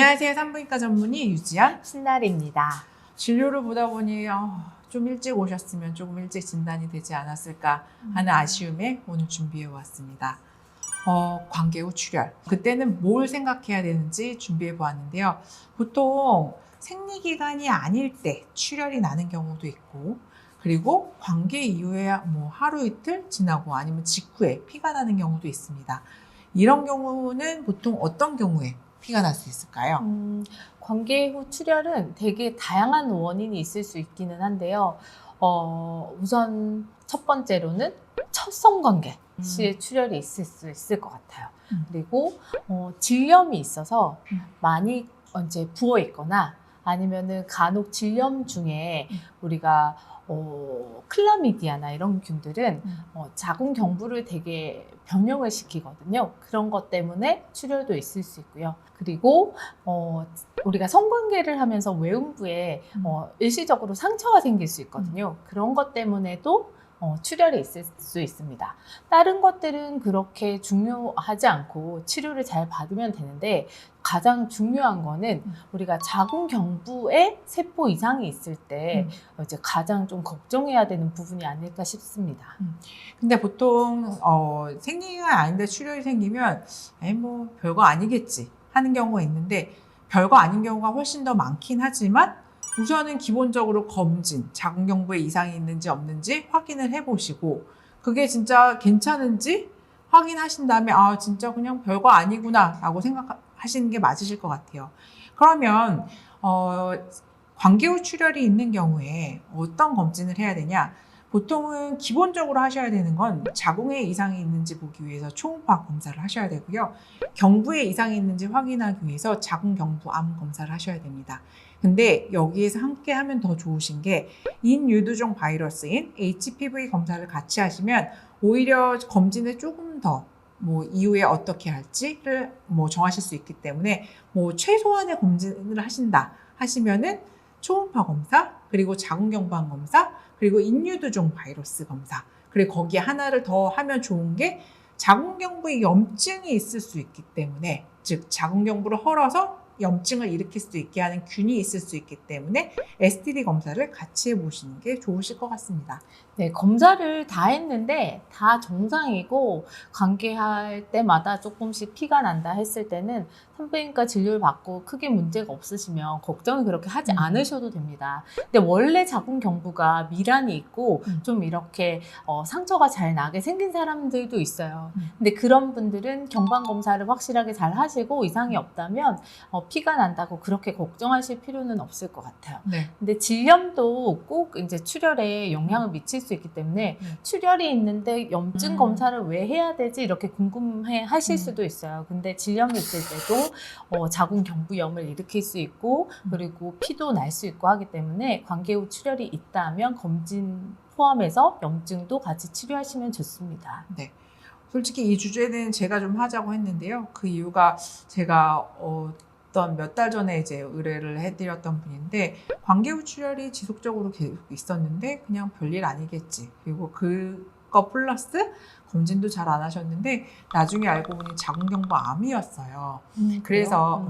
안녕하세요. 산부인과 전문의 유지연 신나리입니다. 진료를 보다 보니 좀 일찍 오셨으면 조금 일찍 진단이 되지 않았을까 하는 아쉬움에 오늘 준비해 왔습니다. 관계 후 출혈. 그때는 뭘 생각해야 되는지 준비해 보았는데요. 보통 생리기간이 아닐 때 출혈이 나는 경우도 있고, 그리고 관계 이후에 뭐 하루 이틀 지나고 아니면 직후에 피가 나는 경우도 있습니다. 이런 경우는 보통 어떤 경우에 피가 날 수 있을까요? 관계 후 출혈은 되게 다양한 원인이 있을 수 있기는 한데요. 우선 첫 번째로는 첫 성관계 시에 출혈이 있을 수 있을 것 같아요. 그리고 질염이 있어서 많이 이제 부어 있거나 아니면은 간혹 질염 중에 우리가 클라미디아나 이런 균들은 자궁 경부를 되게 변형을 시키거든요. 그런 것 때문에 출혈도 있을 수 있고요. 그리고 우리가 성관계를 하면서 외음부에 일시적으로 상처가 생길 수 있거든요. 그런 것 때문에도 출혈이 있을 수 있습니다. 다른 것들은 그렇게 중요하지 않고 치료를 잘 받으면 되는데 가장 중요한 거는 우리가 자궁 경부에 세포 이상이 있을 때 이제 가장 좀 걱정해야 되는 부분이 아닐까 싶습니다. 근데 보통 생리가 아닌데 출혈이 생기면 뭐 별거 아니겠지 하는 경우가 있는데 별거 아닌 경우가 훨씬 더 많긴 하지만 우선은 기본적으로 검진, 자궁 경부에 이상이 있는지 없는지 확인을 해보시고 그게 진짜 괜찮은지 확인하신 다음에 진짜 그냥 별거 아니구나 라고 생각하시는 게 맞으실 것 같아요. 그러면 관계 후 출혈이 있는 경우에 어떤 검진을 해야 되냐? 보통은 기본적으로 하셔야 되는 건 자궁에 이상이 있는지 보기 위해서 초음파 검사를 하셔야 되고요. 경부에 이상이 있는지 확인하기 위해서 자궁 경부 암 검사를 하셔야 됩니다. 근데 여기에서 함께 하면 더 좋으신 게 인유두종 바이러스인 HPV 검사를 같이 하시면 오히려 검진을 조금 더 이후에 어떻게 할지를 정하실 수 있기 때문에 최소한의 검진을 하신다 하시면은 초음파 검사, 그리고 자궁경부암 검사, 그리고 인유두종 바이러스 검사. 그리고 거기에 하나를 더 하면 좋은 게 자궁경부에 염증이 있을 수 있기 때문에, 즉 자궁경부를 헐어서 염증을 일으킬 수 있게 하는 균이 있을 수 있기 때문에 STD 검사를 같이 해보시는 게 좋으실 것 같습니다. 네, 검사를 다 했는데 다 정상이고 관계할 때마다 조금씩 피가 난다 했을 때는 산부인과 진료를 받고 크게 문제가 없으시면 걱정을 그렇게 하지 않으셔도 됩니다. 근데 원래 자궁 경부가 미란이 있고 좀 이렇게 상처가 잘 나게 생긴 사람들도 있어요. 근데 그런 분들은 경방 검사를 확실하게 잘 하시고 이상이 없다면 피가 난다고 그렇게 걱정하실 필요는 없을 것 같아요. 네. 근데 질염도 꼭 이제 출혈에 영향을 미칠 수 있기 때문에 출혈이 있는데 염증 검사를 왜 해야 되지 이렇게 궁금해 하실 수도 있어요. 근데 질염이 있을 때도 자궁 경부염을 일으킬 수 있고 그리고 피도 날 수 있고 하기 때문에 관계 후 출혈이 있다면 검진 포함해서 염증도 같이 치료하시면 좋습니다. 네. 솔직히 이 주제는 제가 좀 하자고 했는데요. 그 이유가 제가 몇 달 전에 이제 의뢰를 해드렸던 분인데 관계 후 출혈이 지속적으로 계속 있었는데 그냥 별일 아니겠지. 그리고 그거 플러스 검진도 잘 안 하셨는데 나중에 알고 보니 자궁경부암이었어요. 그래서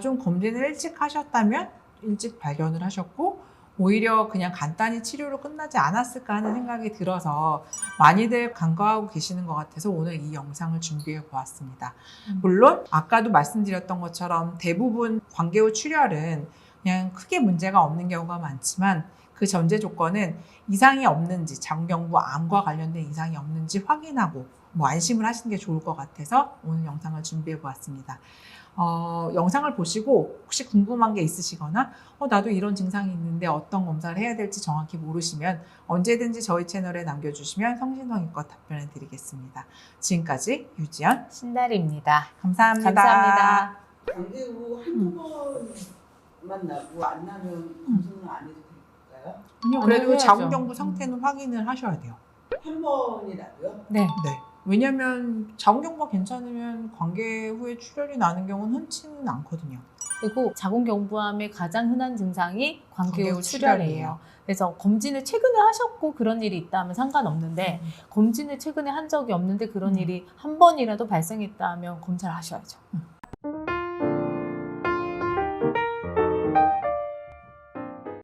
좀 검진을 일찍 하셨다면 일찍 발견을 하셨고 오히려 그냥 간단히 치료로 끝나지 않았을까 하는 생각이 들어서 많이들 간과하고 계시는 것 같아서 오늘 이 영상을 준비해 보았습니다. 물론 아까도 말씀드렸던 것처럼 대부분 관계 후 출혈은 그냥 크게 문제가 없는 경우가 많지만 그 전제 조건은 이상이 없는지 자궁경부암과 관련된 이상이 없는지 확인하고 안심을 하시는 게 좋을 것 같아서 오늘 영상을 준비해 보았습니다. 영상을 보시고 혹시 궁금한 게 있으시거나 나도 이런 증상이 있는데 어떤 검사를 해야 될지 정확히 모르시면 언제든지 저희 채널에 남겨주시면 성심성의껏 답변을 드리겠습니다. 지금까지 유지연 신나리입니다. 감사합니다. 감사합니다. 관계 후 한두 번만 나고 안 나면 검사는 안 해도 될까요? 아니요, 그래도 해야죠. 자궁경부 상태는 확인을 하셔야 돼요. 한 번이 나고요? 네. 네. 왜냐면 자궁경부가 괜찮으면 관계 후에 출혈이 나는 경우는 흔치는 않거든요. 그리고 자궁경부암의 가장 흔한 증상이 관계 관계 후 후 출혈이에요. 출혈이에요. 그래서 검진을 최근에 하셨고 그런 일이 있다면 상관없는데 검진을 최근에 한 적이 없는데 그런 일이 한 번이라도 발생했다면 검사를 하셔야죠.